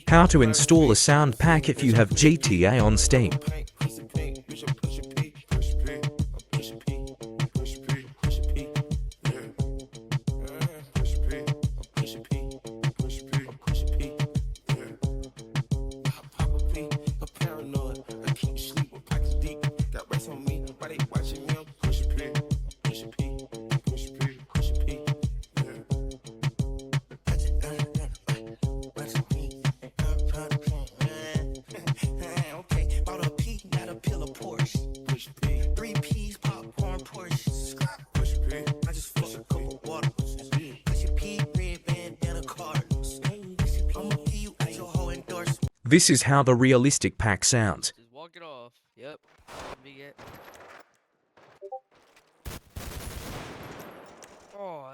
How to install a sound pack if you have GTA on Steam. This is how the realistic pack sounds. Just walk it off. Yep. Let me get. Oh.